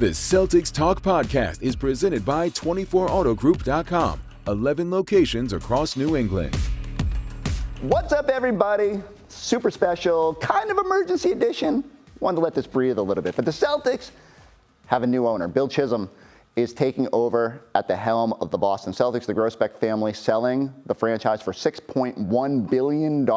The Celtics Talk podcast is presented by 24autogroup.com, 11 locations across New England. What's up, everybody? Super special, kind of emergency edition. Wanted to let this breathe a little bit. But the Celtics have a new owner. Bill Chisholm is taking over at the helm of the Boston Celtics. The Grousbeck family selling the franchise for $6.1 billion,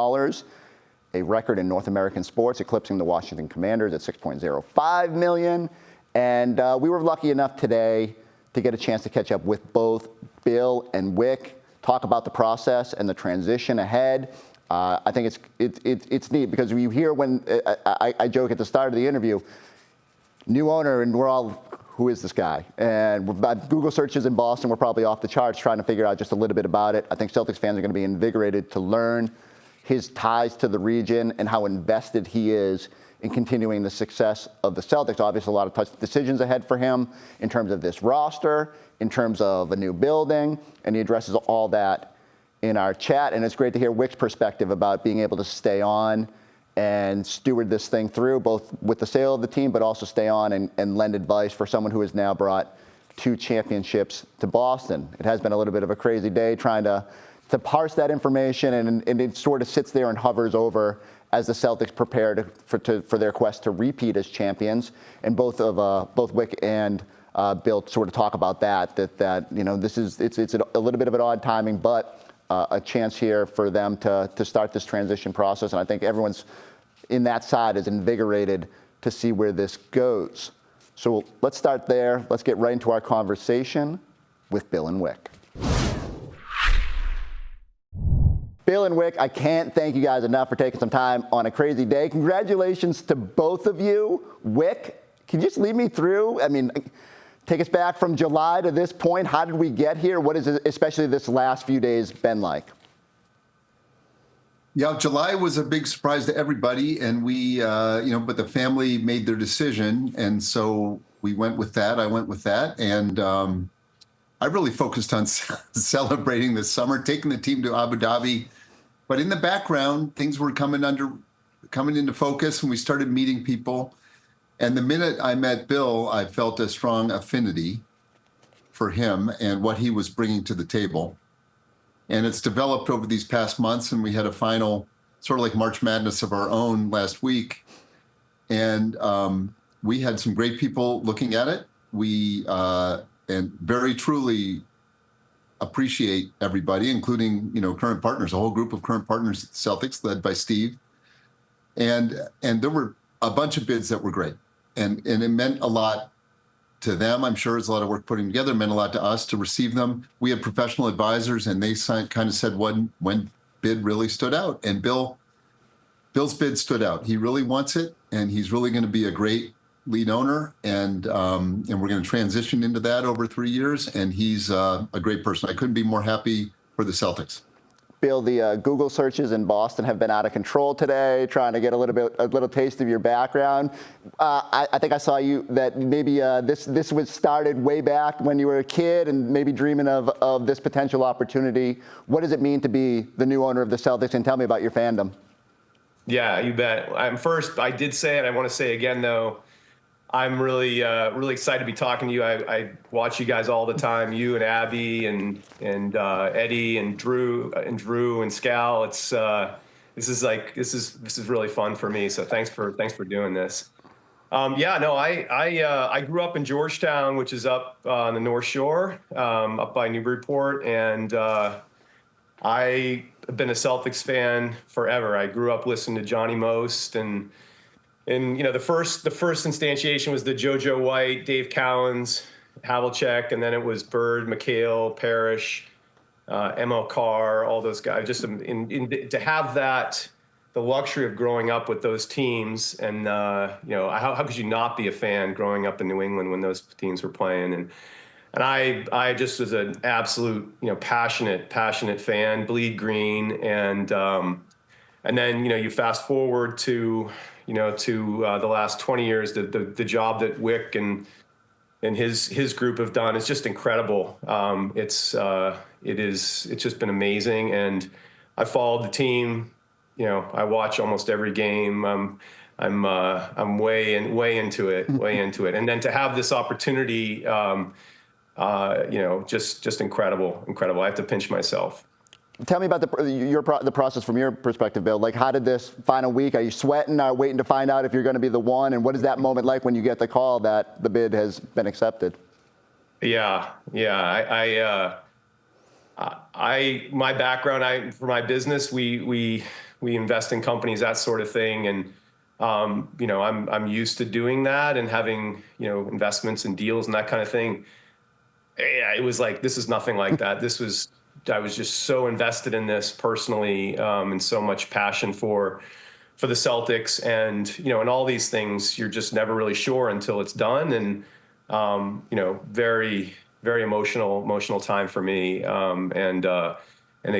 a record in North American sports, eclipsing the Washington Commanders at $6.05 million. And we were lucky enough today to get a chance to catch up with both Bill and Wyc, talk about the process and the transition ahead. I think it's neat because you hear when I joke at the start of the interview, new owner, and we're all, who is this guy? And Google searches in Boston were probably off the charts trying to figure out just a little bit about it. I think Celtics fans are going to be invigorated to learn his ties to the region and how invested he is in continuing the success of the Celtics. Obviously, a lot of tough decisions ahead for him in terms of this roster, in terms of a new building, and he addresses all that in our chat. And it's great to hear Wyc's perspective about being able to stay on and steward this thing through, both with the sale of the team, but also stay on and lend advice for someone who has now brought 2 championships to Boston. It has been a little bit of a crazy day trying to parse that information, and it sort of sits there and hovers over as the Celtics prepare for their quest to repeat as champions. And both Wyc and Bill sort of talk about that you know, it's a little bit of an odd timing, but a chance here for them to start this transition process. And I think everyone's in that side is invigorated to see where this goes. So let's start there. Let's get right into our conversation with Bill and Wyc. Bill and Wyc, I can't thank you guys enough for taking some time on a crazy day. Congratulations to both of you. Wyc, can you just lead me through? I mean, take us back from July to this point. How did we get here? What has especially this last few days been like? Yeah, July was a big surprise to everybody, and we, but the family made their decision, and so we went with that. I went with that, and I really focused on celebrating this summer, taking the team to Abu Dhabi. But in the background, things were coming into focus, and we started meeting people. And the minute I met Bill, I felt a strong affinity for him and what he was bringing to the table. And it's developed over these past months, and we had a final sort of like March Madness of our own last week. And we had some great people looking at it. We and very truly appreciate everybody, including, current partners, a whole group of current partners at the Celtics led by Steve. And there were a bunch of bids that were great. And it meant a lot to them. I'm sure it's a lot of work putting together. It meant a lot to us to receive them. We had professional advisors, and they kind of said when bid really stood out. And Bill's bid stood out. He really wants it, and he's really going to be a great lead owner, and we're going to transition into that over 3 years. And he's a great person. I couldn't be more happy for the Celtics. Bill, the Google searches in Boston have been out of control today, trying to get a little taste of your background. I think I saw you that maybe this was started way back when you were a kid and maybe dreaming of this potential opportunity. What does it mean to be the new owner of the Celtics? And tell me about your fandom. Yeah, you bet. First, I did say it. I want to say again, though, I'm really excited to be talking to you. I watch you guys all the time. You and Abby and Eddie and Drew and Scal. This is really fun for me. So thanks for doing this. I grew up in Georgetown, which is up on the North Shore, up by Newburyport, and I've been a Celtics fan forever. I grew up listening to Johnny Most and the first instantiation was the JoJo White, Dave Cowens, Havlicek, and then it was Bird, McHale, Parrish, ML Carr, all those guys. Just to have the luxury of growing up with those teams, and how could you not be a fan growing up in New England when those teams were playing? And I just was an absolute passionate fan, bleed green, and then you fast forward to the last 20 years, the job that Wyc and his group have done is just incredible. It's just been amazing, and I followed the team. I watch almost every game. I'm way into it, way into it. And then to have this opportunity, just incredible. I have to pinch myself. Tell me about the process from your perspective, Bill. Like, how did this final week? Are you sweating? Are you waiting to find out if you're going to be the one? And what is that moment like when you get the call that the bid has been accepted? Yeah. My background, for my business, we invest in companies, that sort of thing, and I'm used to doing that and having investments and deals and that kind of thing. Yeah, it was like, this is nothing like that. I was just so invested in this personally, and so much passion for the Celtics, and and all these things, you're just never really sure until it's done, and very, very emotional time for me, and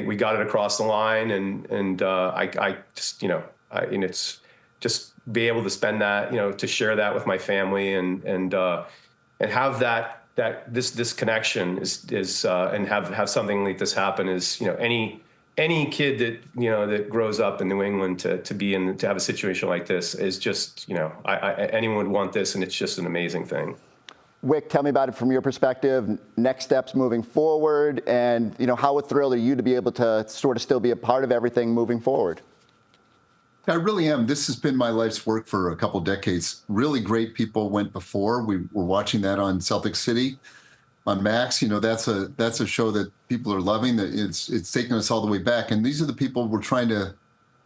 we got it across the line, and I just it's just be able to spend that, to share that with my family, and have this connection is and have something like this happen is, any kid that grows up in New England to have a situation like this is just, anyone would want this, and it's just an amazing thing. Wyc, tell me about it from your perspective, next steps moving forward, and how thrilled are you to be able to sort of still be a part of everything moving forward? I really am. This has been my life's work for a couple decades. Really great people went before. We were watching that on Celtic City, on Max. That's a show that people are loving. That it's taken us all the way back. And these are the people we're trying to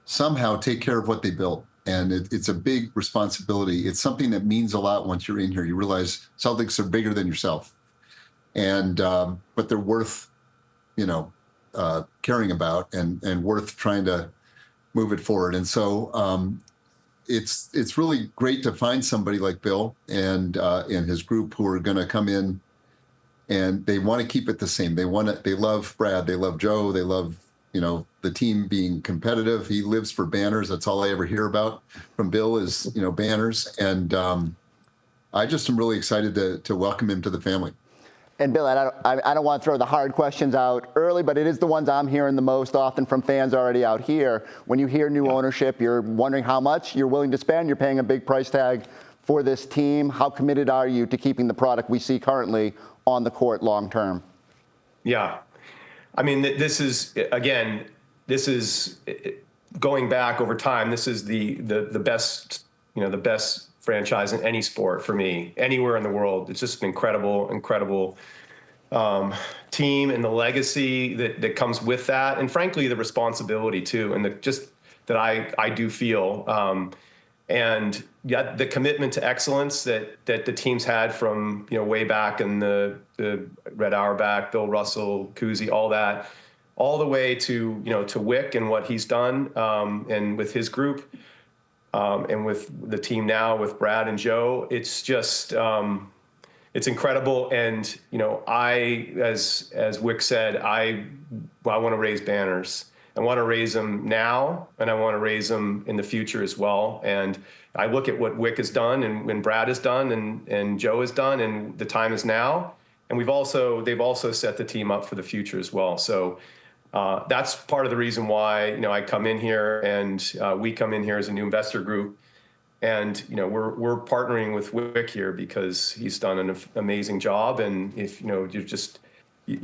somehow take care of what they built. And it's a big responsibility. It's something that means a lot once you're in here. You realize Celtics are bigger than yourself, and but they're worth caring about and worth trying to move it forward. And so it's really great to find somebody like Bill and his group who are going to come in, and they want to keep it the same. They love Brad, they love Joe, they love the team being competitive. He lives for banners. That's all I ever hear about from Bill is banners. And I just am really excited to welcome him to the family. And Bill, I don't want to throw the hard questions out early, but it is the ones I'm hearing the most often from fans already out here. When you hear new ownership, you're wondering how much you're willing to spend. You're paying a big price tag for this team. How committed are you to keeping the product we see currently on the court long term? Yeah. I mean, this is going back over time. This is the best, the best franchise in any sport for me, anywhere in the world. It's just an incredible team, and the legacy that comes with that, and frankly, the responsibility too, and that I do feel, and yet the commitment to excellence that the teams had from way back in the Red Auerbach, Bill Russell, Kuzi, all the way to to Wyc and what he's done, and with his group, and with the team now with Brad and Joe. It's just it's incredible. And I, as Wyc said, I want to raise banners. I want to raise them now, and I want to raise them in the future as well. And I look at what Wyc has done, and Brad has done, and Joe has done, and the time is now. And they've also set the team up for the future as well. So that's part of the reason why I come in here, and we come in here as a new investor group, and we're partnering with Wyc here because he's done an amazing job. And if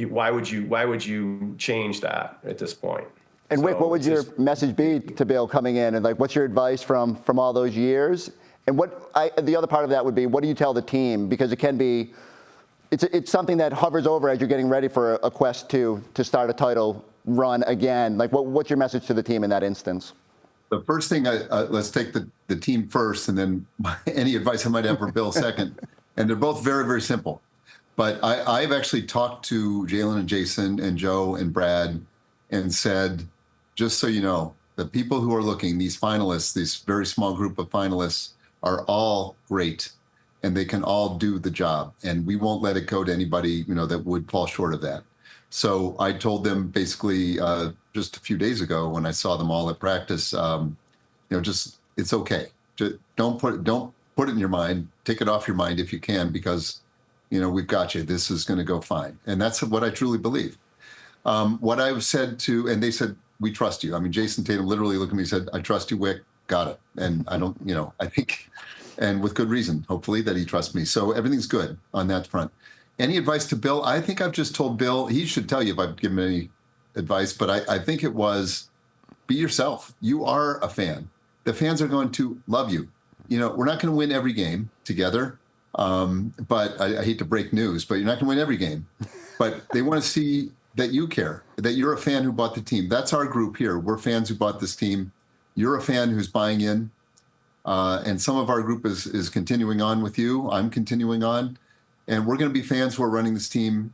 why would you change that at this point? And Wyc, what would your message be to Bill coming in, and what's your advice from all those years? And the other part of that would be, what do you tell the team? Because it can be, it's something that hovers over as you're getting ready for a quest to start a title run again. What's your message to the team in that instance? The first thing, let's take the team first, and then any advice I might have for Bill second. And they're both very, very simple. But I've actually talked to Jalen and Jason and Joe and Brad and said, just so you know, the people who are looking, these finalists, this very small group of finalists, are all great, and they can all do the job. And we won't let it go to anybody, that would fall short of that. So I told them basically just a few days ago when I saw them all at practice, just it's okay. Just don't put it in your mind. Take it off your mind if you can, because we've got you. This is going to go fine. And that's what I truly believe. What I've said and they said, we trust you. I mean, Jason Tatum literally looked at me and said, I trust you, Wyc. got it. And I don't, I think, and with good reason, hopefully, that he trusts me. So everything's good on that front. Any advice to Bill? I think I've just told Bill, he should tell you if I've given any advice, but I think it was be yourself. You are a fan. The fans are going to love you. We're not going to win every game together, but I hate to break news, but you're not going to win every game. But they want to see that you care, that you're a fan who bought the team. That's our group here. We're fans who bought this team. You're a fan who's buying in. And some of our group is continuing on with you. I'm continuing on. And we're going to be fans who are running this team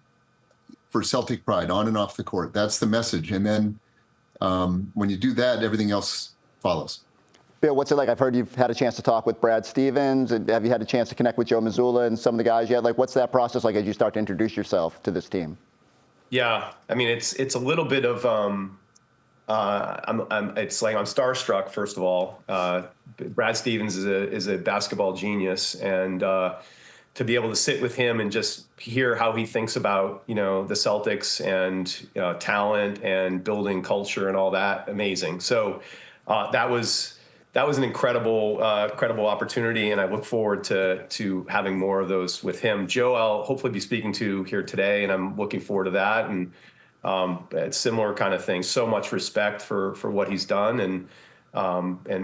for Celtic pride on and off the court. That's the message. And then when you do that, everything else follows. Bill, what's it like? I've heard you've had a chance to talk with Brad Stevens. Have you had a chance to connect with Joe Mazzulla and some of the guys yet? Like, what's that process like as you start to introduce yourself to this team? Yeah, I mean, it's a little bit of it's like I'm starstruck. First of all, Brad Stevens is a basketball genius, and to be able to sit with him and just hear how he thinks about the Celtics and talent and building culture and all that, amazing. So that was an incredible opportunity, and I look forward to having more of those with him. Joe, I'll hopefully be speaking to here today, and I'm looking forward to that. And it's similar kind of thing. So much respect for what he's done and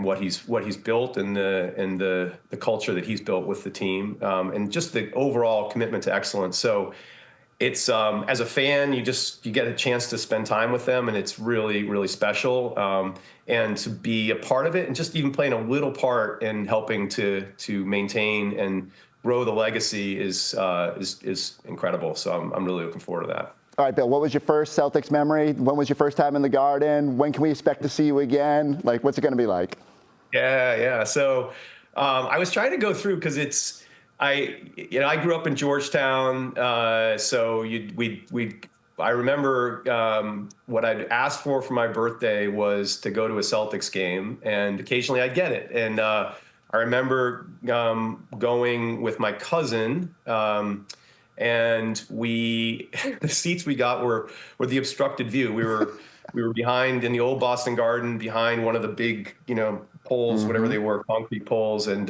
what he's built and the culture that he's built with the team, and just the overall commitment to excellence. So it's as a fan, you get a chance to spend time with them, and it's really, really special. And to be a part of it, and just even playing a little part in helping to maintain and grow the legacy is incredible. So I'm really looking forward to that. All right, Bill, what was your first Celtics memory? When was your first time in the Garden? When can we expect to see you again? Like, what's it going to be like? Yeah. So I was trying to go through because I grew up in Georgetown, so I remember what I'd asked for my birthday was to go to a Celtics game, and occasionally I'd get it. And I remember going with my cousin, and the seats we got were the obstructed view. We were behind in the old Boston Garden, behind one of the big poles, whatever they were, concrete poles, and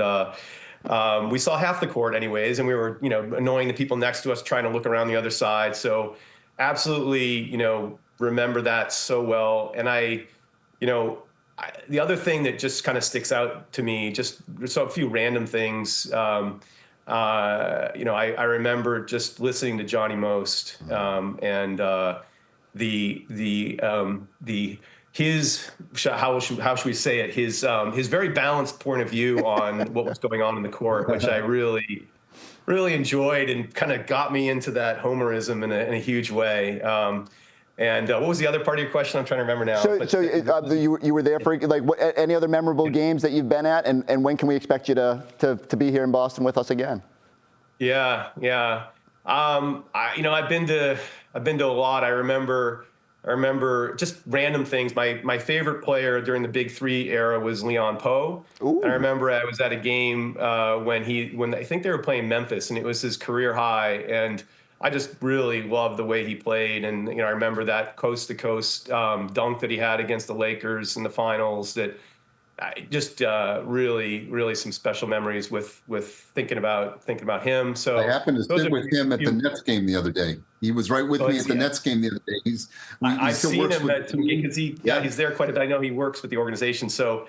we saw half the court anyways, and we were annoying the people next to us trying to look around the other side. So absolutely, remember that so well. And the other thing that just kind of sticks out to me, just so a few random things. I remember just listening to Johnny Most, and his how should we say it? His very balanced point of view on what was going on in the court, which I really, really enjoyed, and kind of got me into that homerism in a huge way. And what was the other part of your question? I'm trying to remember now. So you were there for any other memorable games that you've been at, and when can we expect you to be here in Boston with us again? Yeah. I've been to a lot. I remember just random things. My favorite player during the Big Three era was Leon Poe. And I remember I was at a game when I think they were playing Memphis, and it was his career high, and I just really loved the way he played. And I remember that coast to coast dunk that he had against the Lakers in the finals. That just really, really some special memories with thinking about him. So I happened to sit with him at the Nets game the other day. He was right with me at the Nets game the other day. I've seen him at some games because he's there quite a bit. I know he works with the organization. So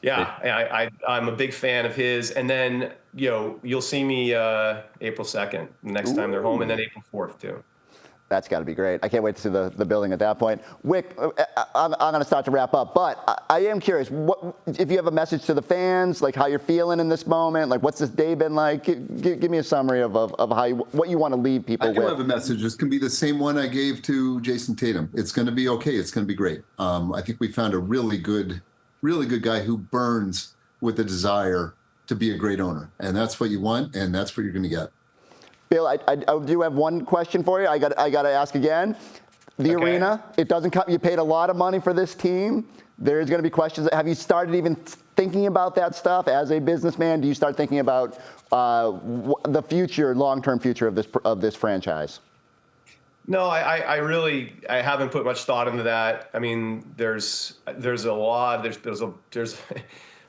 I'm a big fan of his. And then you'll see me April 2nd, the next time they're home, and then April 4th too. That's got to be great. I can't wait to see the building at that point. Wyc, I'm going to start to wrap up, but I am curious, if you have a message to the fans, like how you're feeling in this moment, like what's this day been like? Give me a summary of what you want to leave people with. I do have a message. This can be the same one I gave to Jason Tatum. It's going to be okay. It's going to be great. I think we found a really good guy who burns with a desire to be a great owner, and that's what you want, and that's what you're going to get. Bill, I do have one question for you. I got to ask again. The arena, it doesn't come. You paid a lot of money for this team. There's going to be questions. Have you started even thinking about that stuff as a businessman? Do you start thinking about the future, long-term future of this franchise? No, I haven't put much thought into that. I mean, there's a lot. There's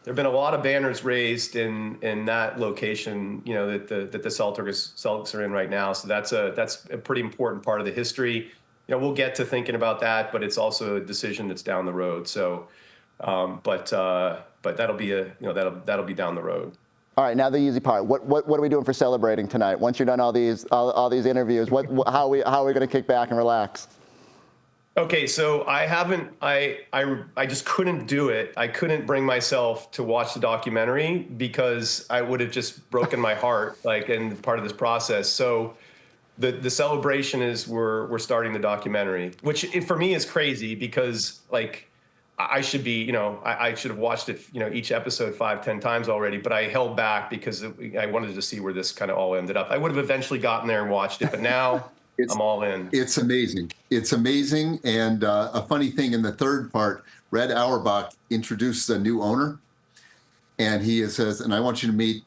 there've been a lot of banners raised in that location, that the Celtics are in right now. So that's a pretty important part of the history. We'll get to thinking about that, but it's also a decision that's down the road. So, but that'll be that'll be down the road. All right, now the easy part. What are we doing for celebrating tonight? Once you're done all these interviews, how are we going to kick back and relax? Okay, so I just couldn't do it. I couldn't bring myself to watch the documentary because I would have just broken my heart, in part of this process. So the celebration is we're starting the documentary, which for me is crazy because I should be, I should have watched it, each episode 5-10 times already, but I held back because I wanted to see where this kind of all ended up. I would have eventually gotten there and watched it, but now I'm all in. It's amazing. It's amazing. And a funny thing in the third part, Red Auerbach introduced a new owner, and he says, and I want you to meet,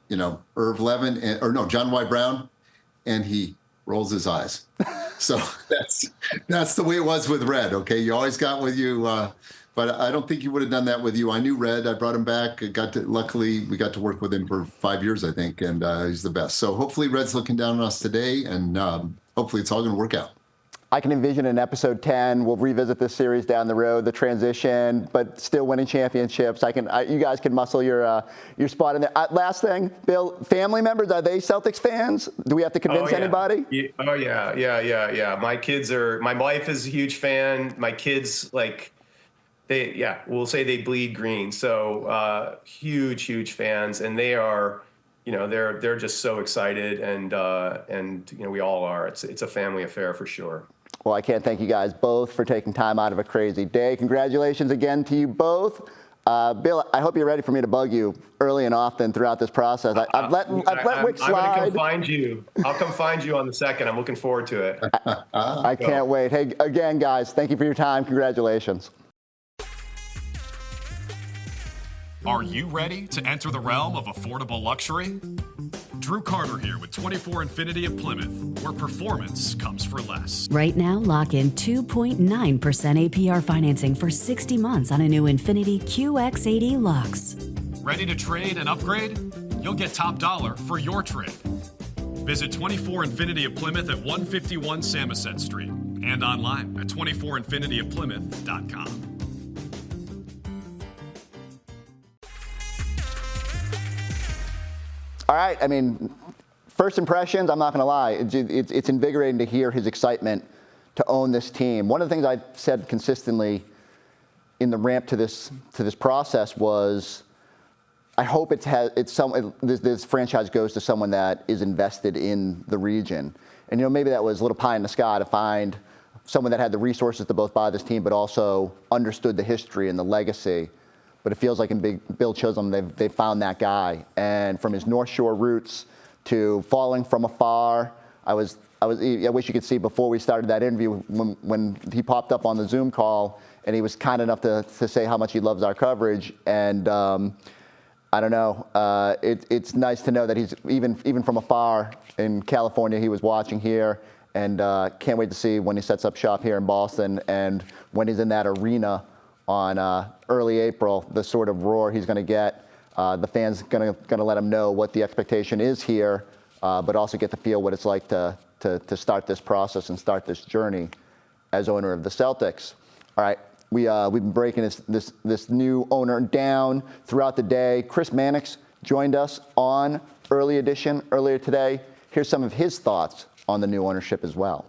Irv Levin, John Y. Brown, and he rolls his eyes. So that's the way it was with Red. Okay, you always got with you. But I don't think he would have done that with you. I knew Red. I brought him back. Luckily, we got to work with him for 5 years, I think, and he's the best. So hopefully Red's looking down on us today, and hopefully it's all going to work out. I can envision in episode 10, we'll revisit this series down the road, the transition, but still winning championships. You guys can muscle your spot in there. Last thing, Bill, family members, are they Celtics fans? Do we have to convince anybody? Yeah. My wife is a huge fan. My kids, we'll say they bleed green. So huge fans, and they are, they're just so excited, and we all are. It's a family affair for sure. Well, I can't thank you guys both for taking time out of a crazy day. Congratulations again to you both. Bill, I hope you're ready for me to bug you early and often throughout this process. I've let Wyc slide. I'm going to come find you. I'll come find you on the 2nd. I'm looking forward to it. I can't wait. Hey, again, guys, thank you for your time. Congratulations. Are you ready to enter the realm of affordable luxury? Drew Carter here with 24 Infinity of Plymouth, where performance comes for less. Right now, lock in 2.9% APR financing for 60 months on a new Infinity QX80 Lux. Ready to trade and upgrade? You'll get top dollar for your trade. Visit 24 Infinity of Plymouth at 151 Samoset Street and online at 24infinityofplymouth.com. All right, first impressions, I'm not going to lie. It's invigorating to hear his excitement to own this team. One of the things I've said consistently in the ramp to this process was, I hope this franchise goes to someone that is invested in the region. And maybe that was a little pie in the sky to find someone that had the resources to both buy this team, but also understood the history and the legacy. But it feels like in Bill Chisholm, they've found that guy. And from his North Shore roots to falling from afar, I wish you could see before we started that interview when he popped up on the Zoom call and he was kind enough to say how much he loves our coverage. And I don't know, it's nice to know that he's even from afar in California, he was watching here, and can't wait to see when he sets up shop here in Boston and when he's in that arena on early April, the sort of roar he's going to get. The fans going to let him know what the expectation is here, but also get to feel what it's like to start this process and start this journey as owner of the Celtics. All right, we've been breaking this new owner down throughout the day. Chris Mannix joined us on Early Edition earlier today. Here's some of his thoughts on the new ownership as well.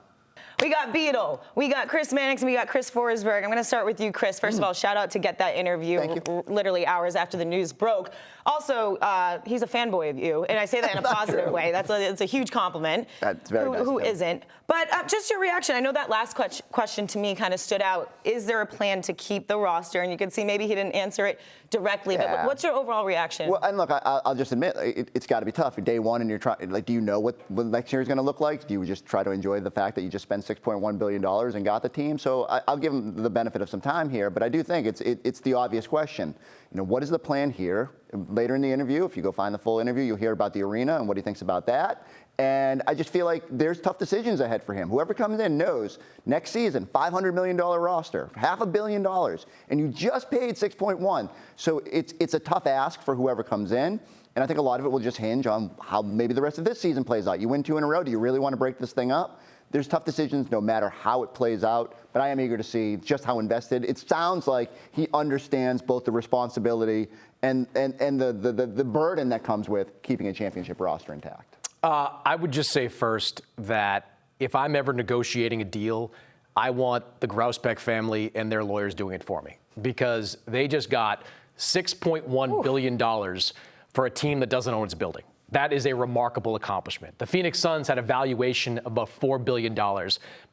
We got Beetle, we got Chris Mannix, and we got Chris Forsberg. I'm going to start with you, Chris. First of all, shout out to get that interview literally hours after the news broke. Also, he's a fanboy of you, and I say that in a positive way. It's a huge compliment. That's very nice. Who isn't? But just your reaction. I know that last question to me kind of stood out. Is there a plan to keep the roster? And you can see maybe he didn't answer it directly, but what's your overall reaction? Well, and look, I'll just admit, it's got to be tough. Day one, and you're trying, do you know what next year is going to look like? Do you just try to enjoy the fact that you just spent spent $6.1 billion and got the team. So I'll give him the benefit of some time here, but I do think it's the obvious question. What is the plan here? Later in the interview, if you go find the full interview, you'll hear about the arena and what he thinks about that. And I just feel like there's tough decisions ahead for him. Whoever comes in knows next season, $500 million roster, $500 million, and you just paid 6.1. So it's a tough ask for whoever comes in. And I think a lot of it will just hinge on how maybe the rest of this season plays out. You win 2 in a row. Do you really want to break this thing up? There's tough decisions no matter how it plays out. But I am eager to see just how invested. It sounds like he understands both the responsibility and the burden that comes with keeping a championship roster intact. I would just say first that if I'm ever negotiating a deal, I want the Grousbeck family and their lawyers doing it for me, because they just got $6.1 billion for a team that doesn't own its building. That is a remarkable accomplishment. The Phoenix Suns had a valuation of about $4 billion,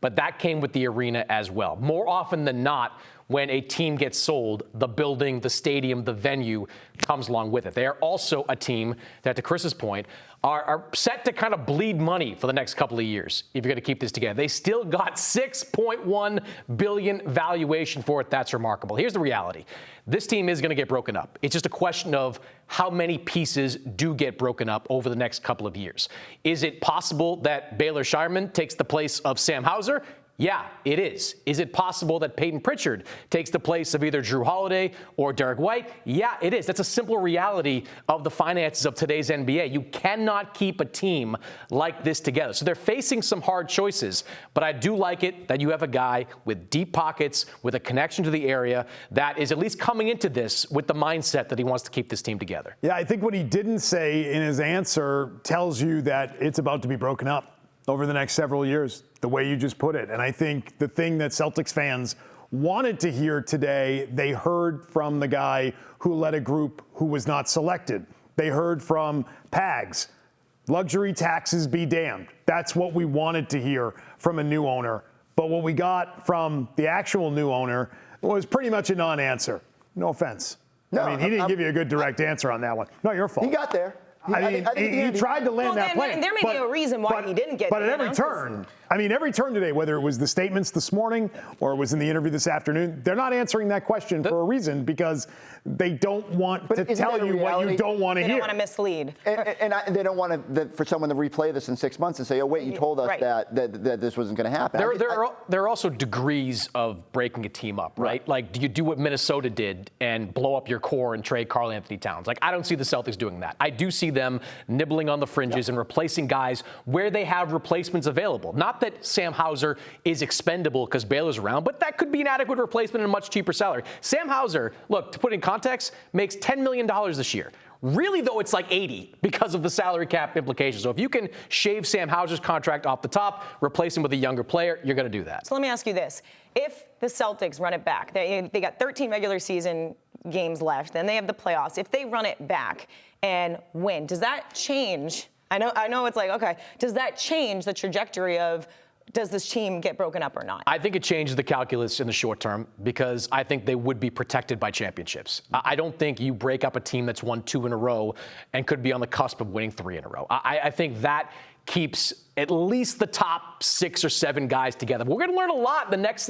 but that came with the arena as well. More often than not, when a team gets sold, the building, the stadium, the venue comes along with it. They are also a team that, to Chris's point, are set to kind of bleed money for the next couple of years if you're going to keep this together. They still got $6.1 billion valuation for it. That's remarkable. Here's the reality. This team is going to get broken up. It's just a question of how many pieces do get broken up over the next couple of years. Is it possible that Baylor Scheierman takes the place of Sam Hauser? Yeah, it is. Is it possible that Peyton Pritchard takes the place of either Drew Holiday or Derek White? Yeah, it is. That's a simple reality of the finances of today's NBA. You cannot keep a team like this together. So they're facing some hard choices, but I do like it that you have a guy with deep pockets, with a connection to the area, that is at least coming into this with the mindset that he wants to keep this team together. Yeah, I think what he didn't say in his answer tells you that it's about to be broken up over the next several years, the way you just put it. And I think the thing that Celtics fans wanted to hear today, they heard from the guy who led a group who was not selected. They heard from Pags. Luxury taxes be damned. That's what we wanted to hear from a new owner. But what we got from the actual new owner was pretty much a non-answer. No offense. No, I mean, he didn't give you a good direct answer on that one. Not your fault. He got there. I mean, he tried to land that plane. There may be a reason why he didn't get But at every turn, every turn today, whether it was the statements this morning or it was in the interview this afternoon, they're not answering that question for a reason, because they don't want to tell you what you don't want to hear. They don't want to mislead. And they don't want for someone to replay this in 6 months and say, oh, wait, you told us that this wasn't going to happen. There are also degrees of breaking a team up, right? Like, do you do what Minnesota did and blow up your core and trade Karl Anthony Towns? Like, I don't see the Celtics doing that. I do see them nibbling on the fringes and replacing guys where they have replacements available. Not that Sam Hauser is expendable because Baylor's around, but that could be an adequate replacement at a much cheaper salary. Sam Hauser, look, to put it in context, makes $10 million this year. Really, though, it's like 80 because of the salary cap implications. So if you can shave Sam Hauser's contract off the top, replace him with a younger player, you're going to do that. So let me ask you this. If the Celtics run it back, they got 13 regular season games left, then they have the playoffs. If they run it back and win, does that change? I know it's like, okay, does that change the trajectory of, does this team get broken up or not? I think it changes the calculus in the short term, because I think they would be protected by championships. I don't think you break up a team that's won 2 in a row and could be on the cusp of winning 3 in a row. I think that keeps at least the top 6 or 7 guys together. We're going to learn a lot in the next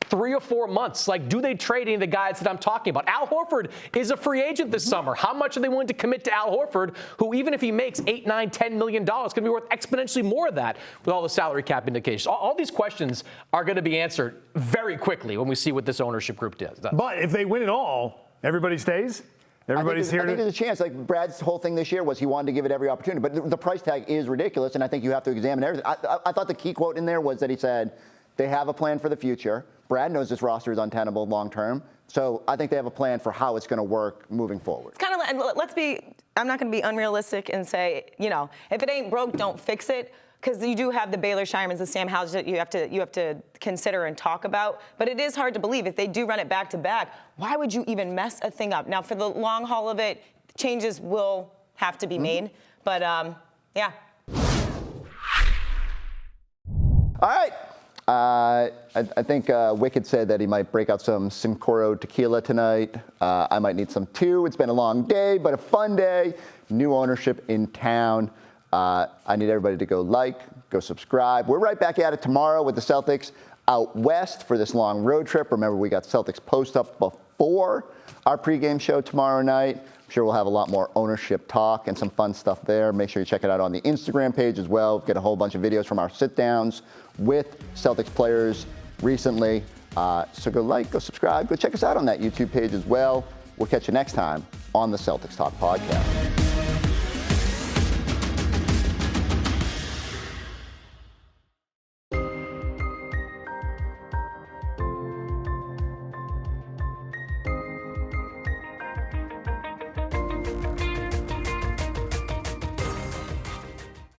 3 or 4 months. Do they trade any of the guys that I'm talking about? Al Horford is a free agent this summer. How much are they willing to commit to Al Horford, who, even if he makes $8, $9, $10 million, is going to be worth exponentially more of that with all the salary cap indications? All these questions are going to be answered very quickly when we see what this ownership group does. But if they win it all, everybody stays? Everybody's here. I think there's a chance. Brad's whole thing this year was he wanted to give it every opportunity, but the price tag is ridiculous, and I think you have to examine everything. I thought the key quote in there was that he said they have a plan for the future. Brad knows this roster is untenable long term, so I think they have a plan for how it's going to work moving forward. It's kind of I'm not going to be unrealistic and say, if it ain't broke, don't fix it. Because you do have the Baylor Scheiermans, the Sam Hauser that you have to consider and talk about. But it is hard to believe if they do run it back to back, why would you even mess a thing up? Now, for the long haul of it, changes will have to be made. But yeah. All right. I think Wyc had said that he might break out some Simcoe tequila tonight. I might need some too. It's been a long day, but a fun day. New ownership in town. I need everybody to go like, go subscribe. We're right back at it tomorrow with the Celtics out west for this long road trip. Remember, we got Celtics post up before our pregame show tomorrow night. I'm sure we'll have a lot more ownership talk and some fun stuff there. Make sure you check it out on the Instagram page as well. Get a whole bunch of videos from our sit-downs with Celtics players recently. So go like, go subscribe, go check us out on that YouTube page as well. We'll catch you next time on the Celtics Talk podcast.